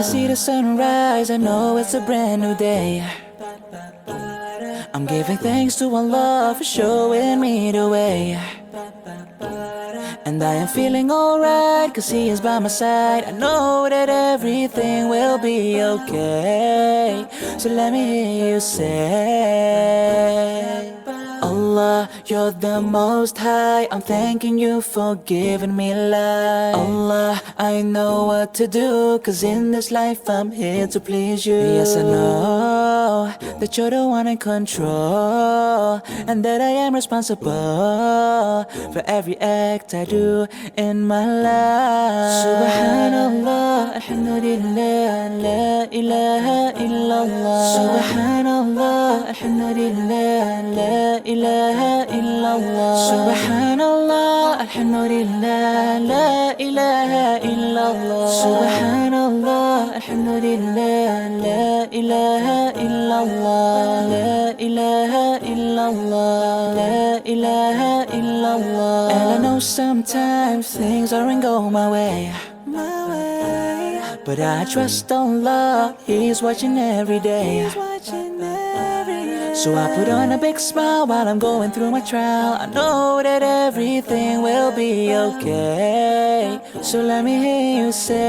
see the sunrise, I know it's a brand new day. I'm giving thanks to Allah for showing me the way. And I am feeling alright, cause He is by my side. I know that everything will be okay. So let me hear you say, Allah, you're the most high. I'm thanking you for giving me life. Allah, I know what to do, cause in this life I'm here to please you. Yes, I know that you're the one in control, and that I am responsible for every act I do in my life. Subhanallah, alhamdulillah, la ilaha illallah. Subhanallah, alhamdulillah, la ilaha illallah. Subhanallah, alhamdulillah, la ilaha illallah. Subhanallah, alhamdulillah, la ilaha illallah. La ilaha illallah, la ilaha illallah. And I know sometimes things aren't going my way, but I trust Allah, He's watching every day. So I put on a big smile while I'm going through my trial. I know that everything will be okay. So let me hear you say,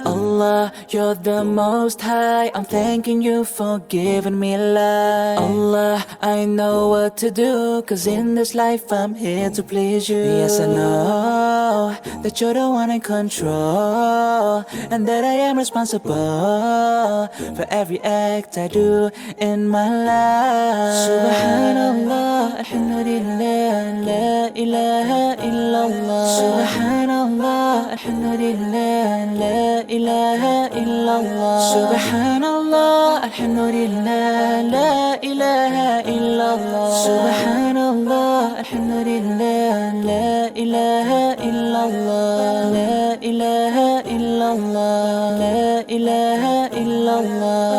Allah, you're the most high. I'm thanking you for giving me life. Allah, I know what to do, cause in this life I'm here to please you. Yes, I know that you're the one in control, and that I am responsible for every act I do in my life. Subhanallah, alhamdulillah, la ilaha illallah. Subhanallah, alhamdulillah, la ilaha illallah. Subhanallah, alhamdulillah, la ilaha illallah. Subhanallah, alhamdulillah, la ilaha illallah. La ilaha illallah, la ilaha illallah.